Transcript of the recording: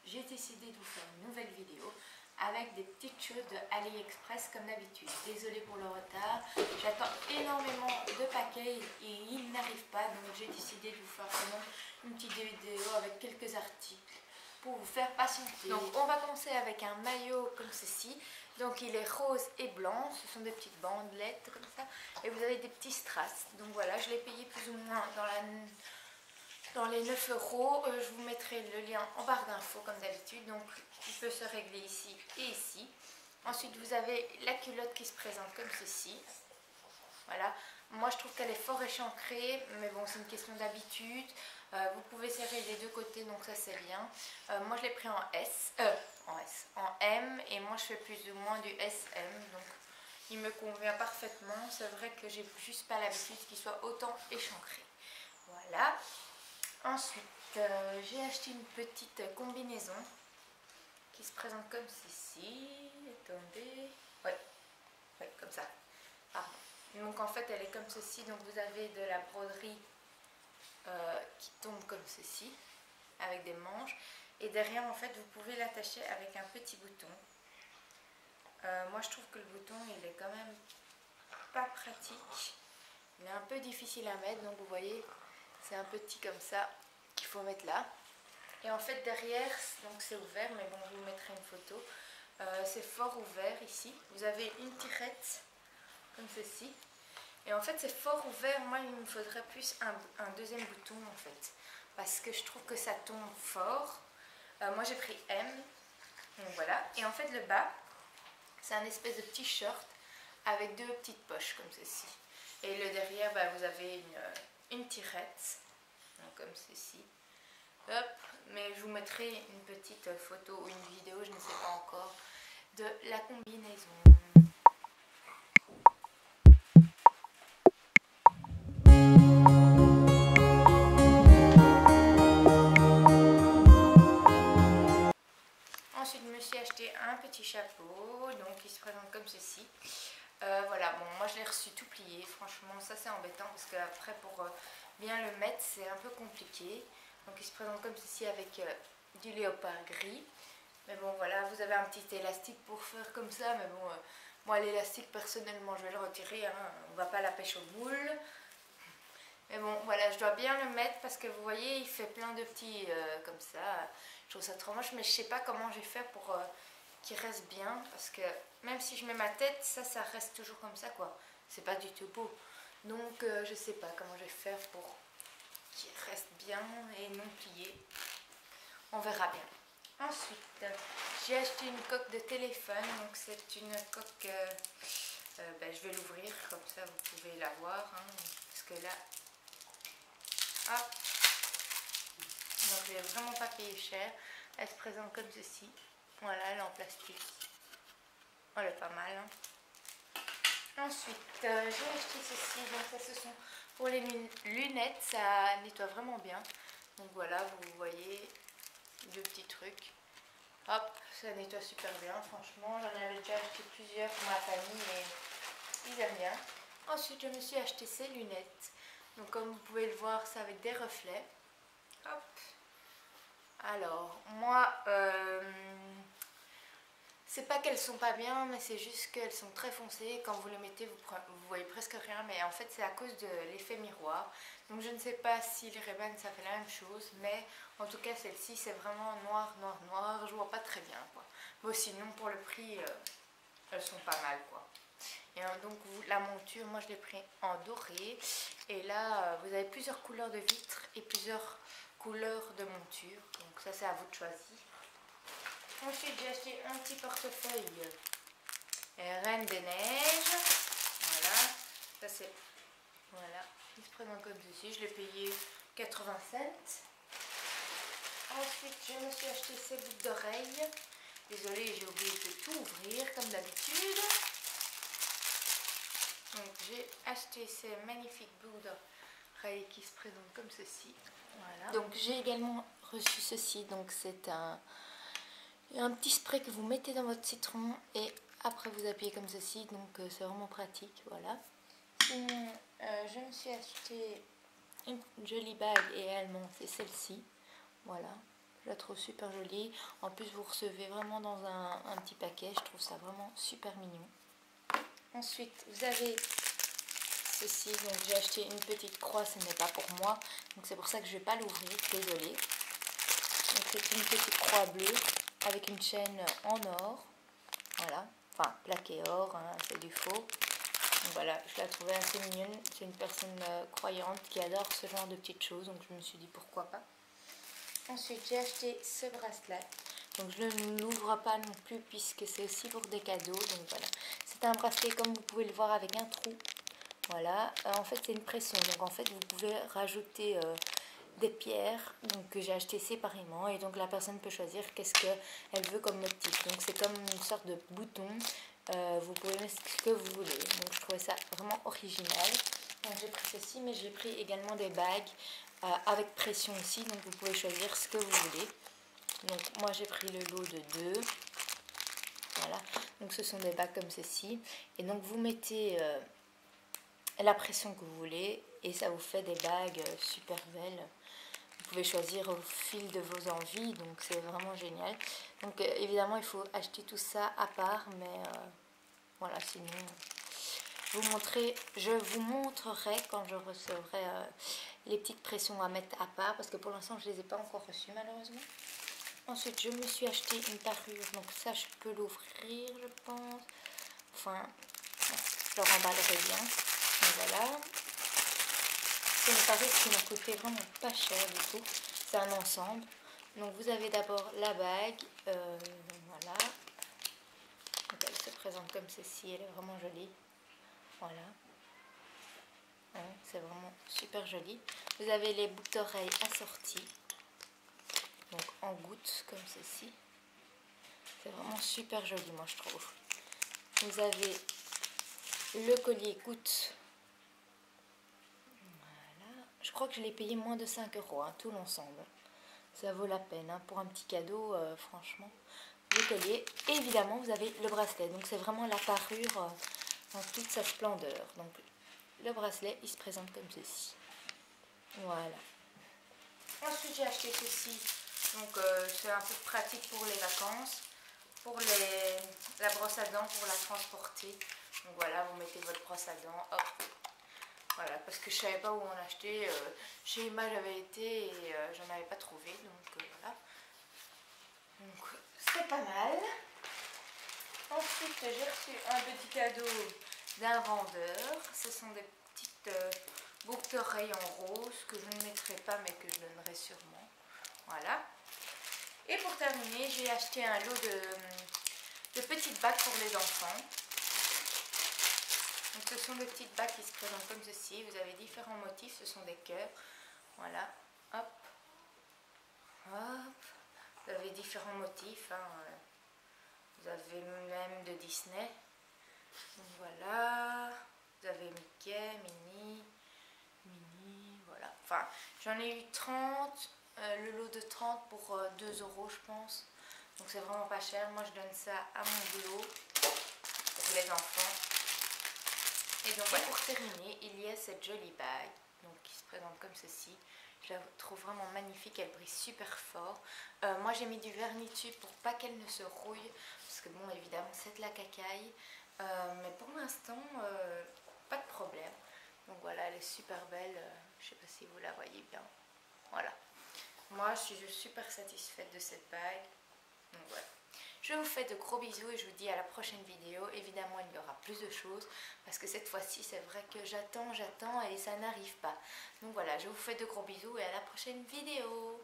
j'ai décidé de vous faire une nouvelle vidéo avec des petites choses de AliExpress comme d'habitude. Désolée pour le retard, j'attends énormément de paquets et ils n'arrivent pas, donc j'ai décidé de vous faire vraiment une petite vidéo avec quelques articles pour vous faire patienter. Donc on va commencer avec un maillot comme ceci. Donc il est rose et blanc, ce sont des petites bandelettes comme ça et vous avez des petits strass. Donc voilà, je l'ai payé plus ou moins dans les 9 €. Je vous mettrai le lien en barre d'infos comme d'habitude. Donc il peut se régler ici et ici. Ensuite vous avez la culotte qui se présente comme ceci. Voilà, moi je trouve qu'elle est fort échancrée, mais bon c'est une question d'habitude. Vous pouvez serrer les deux côtés, donc ça c'est bien. Moi je l'ai pris en M, et moi je fais plus ou moins du SM, donc il me convient parfaitement. C'est vrai que j'ai juste pas l'habitude qu'il soit autant échancré. Voilà. Ensuite j'ai acheté une petite combinaison qui se présente comme ceci. Attendez, ouais, comme ça. Pardon. Donc en fait elle est comme ceci, donc vous avez de la broderie qui tombe comme ceci avec des manches, et derrière en fait vous pouvez l'attacher avec un petit bouton. Moi je trouve que le bouton il est quand même pas pratique, il est un peu difficile à mettre, donc vous voyez c'est un petit comme ça qu'il faut mettre là, et en fait derrière donc c'est ouvert, mais bon je vous mettrai une photo. C'est fort ouvert ici, vous avez une tirette comme ceci. Et en fait c'est fort ouvert, moi il me faudrait plus un deuxième bouton en fait, parce que je trouve que ça tombe fort. Moi j'ai pris M, donc voilà. Et en fait le bas, c'est un espèce de petit short avec deux petites poches comme ceci. Et le derrière, bah, vous avez une tirette, donc comme ceci. Hop, mais je vous mettrai une petite photo ou une vidéo, je ne sais pas encore, de la combinaison. Ensuite, je me suis acheté un petit chapeau, donc il se présente comme ceci. Voilà, bon, moi je l'ai reçu tout plié, franchement ça c'est embêtant parce que après pour bien le mettre c'est un peu compliqué. Donc il se présente comme ceci avec du léopard gris. Mais bon voilà, vous avez un petit élastique pour faire comme ça, mais bon, moi l'élastique personnellement je vais le retirer, hein, on va pas la pêche aux boules. Mais bon, voilà, je dois bien le mettre parce que vous voyez, il fait plein de petits comme ça. Je trouve ça trop moche, mais je sais pas comment je vais faire pour qu'il reste bien. Parce que même si je mets ma tête, ça reste toujours comme ça, quoi. C'est pas du tout beau. Donc, je sais pas comment je vais faire pour qu'il reste bien et non plié. On verra bien. Ensuite, j'ai acheté une coque de téléphone. Donc, c'est une coque... ben, je vais l'ouvrir, comme ça vous pouvez la voir. Hein, parce que là... Hop. Donc je n'ai vraiment pas payé cher. Elle se présente comme ceci. Voilà, elle est en plastique. Elle est pas mal. Hein. Ensuite, j'ai acheté ceci. Donc ça, ce sont pour les lunettes. Ça nettoie vraiment bien. Donc voilà, vous voyez deux petits trucs. Hop, ça nettoie super bien. Franchement, j'en avais déjà acheté plusieurs pour ma famille et ils aiment bien. Ensuite, je me suis acheté ces lunettes. Donc comme vous pouvez le voir, c'est avec des reflets. Hop. Alors, moi, c'est pas qu'elles sont pas bien, mais c'est juste qu'elles sont très foncées. Quand vous les mettez, vous voyez presque rien, mais en fait c'est à cause de l'effet miroir. Donc je ne sais pas si les Ray-Ban ça fait la même chose, mais en tout cas celle-ci c'est vraiment noir, noir, noir. Je vois pas très bien, quoi. Bon, sinon pour le prix, elles sont pas mal, quoi. Et donc la monture, moi je l'ai pris en doré. Et là, vous avez plusieurs couleurs de vitres et plusieurs couleurs de monture. Donc ça c'est à vous de choisir. Ensuite j'ai acheté un petit portefeuille Reine des Neiges. Voilà. Ça c'est... Voilà. Il se présente comme ceci. Je l'ai payé 80 cents. Ensuite je me suis acheté ces boucles d'oreilles. Désolée, j'ai oublié de tout ouvrir comme d'habitude. Donc j'ai acheté ces magnifiques boucles d'oreilles qui se présentent comme ceci. Voilà. Donc j'ai également reçu ceci. Donc c'est un petit spray que vous mettez dans votre citron et après vous appuyez comme ceci. Donc c'est vraiment pratique. Voilà. Sinon, je me suis acheté une jolie bague et également c'est celle-ci. Voilà. Je la trouve super jolie. En plus, vous recevez vraiment dans un petit paquet. Je trouve ça vraiment super mignon. Ensuite, vous avez ceci. Donc, j'ai acheté une petite croix. Ce n'est pas pour moi. Donc, c'est pour ça que je ne vais pas l'ouvrir. Désolée. Donc, c'est une petite croix bleue avec une chaîne en or. Voilà. Enfin, plaqué or. Hein, c'est du faux. Donc, voilà. Je la trouvais assez mignonne. C'est une personne croyante qui adore ce genre de petites choses. Donc, je me suis dit pourquoi pas. Ensuite, j'ai acheté ce bracelet. Donc, je ne l'ouvre pas non plus puisque c'est aussi pour des cadeaux. Donc, voilà. C'est un bracelet comme vous pouvez le voir avec un trou. Voilà. En fait, c'est une pression. Donc, en fait, vous pouvez rajouter des pierres donc, que j'ai acheté séparément. Et donc, la personne peut choisir qu'est-ce qu'elle veut comme motif. Donc, c'est comme une sorte de bouton. Vous pouvez mettre ce que vous voulez. Donc, je trouvais ça vraiment original. Donc, j'ai pris ceci, mais j'ai pris également des bagues. Avec pression aussi, donc vous pouvez choisir ce que vous voulez. Donc moi j'ai pris le lot de 2. Voilà, donc ce sont des bagues comme ceci. Et donc vous mettez la pression que vous voulez et ça vous fait des bagues super belles. Vous pouvez choisir au fil de vos envies, donc c'est vraiment génial. Donc évidemment il faut acheter tout ça à part, mais voilà, sinon je vous montrerai quand je recevrai les petites pressions à mettre à part, parce que pour l'instant je ne les ai pas encore reçues malheureusement. Ensuite je me suis acheté une parure, donc ça je peux l'ouvrir je pense. Enfin, je le remballerai bien. Donc voilà. C'est une parure qui m'a coûté vraiment pas cher du tout. C'est un ensemble. Donc vous avez d'abord la bague. Voilà. Donc elle se présente comme ceci, elle est vraiment jolie. Voilà. C'est vraiment super joli. Vous avez les boucles d'oreilles assorties. Donc en gouttes comme ceci. C'est vraiment super joli moi je trouve. Vous avez le collier gouttes. Voilà. Je crois que je l'ai payé moins de 5 €, hein, tout l'ensemble. Ça vaut la peine hein, pour un petit cadeau, franchement. Le collier. Et évidemment vous avez le bracelet. Donc c'est vraiment la parure dans toute sa splendeur. Donc le bracelet il se présente comme ceci. Voilà. Ensuite j'ai acheté ceci. Donc c'est un peu pratique pour les vacances. Pour la brosse à dents, pour la transporter. Donc voilà, vous mettez votre brosse à dents. Hop. Voilà, parce que je ne savais pas où en acheter. Chez Emma j'avais été et j'en avais pas trouvé. Donc voilà. Donc c'est pas mal. Ensuite j'ai reçu un petit cadeau d'un vendeur. Ce sont des petites boucles d'oreilles en rose que je ne mettrai pas mais que je donnerai sûrement. Voilà. Et pour terminer, j'ai acheté un lot de petites bagues pour les enfants. Donc ce sont des petites bagues qui se présentent comme ceci. Vous avez différents motifs, ce sont des cœurs. Voilà, hop, hop. Vous avez différents motifs. Hein. Vous avez même de Disney. Donc voilà. Vous avez Mickey, Minnie, voilà. Enfin, j'en ai eu 30. Le lot de 30 pour 2 € je pense. Donc c'est vraiment pas cher. Moi je donne ça à mon boulot pour les enfants. Et donc voilà. Pour terminer, il y a cette jolie bague donc, qui se présente comme ceci. Je la trouve vraiment magnifique, elle brille super fort. Moi j'ai mis du vernis dessus pour pas qu'elle ne se rouille. Parce que bon évidemment c'est de la cacaille. Mais pour l'instant pas de problème. Donc voilà, elle est super belle. Je sais pas si vous la voyez bien. Voilà. Moi, je suis super satisfaite de cette bague. Donc voilà. Je vous fais de gros bisous et je vous dis à la prochaine vidéo. Évidemment, il y aura plus de choses parce que cette fois-ci, c'est vrai que j'attends et ça n'arrive pas. Donc voilà, je vous fais de gros bisous et à la prochaine vidéo.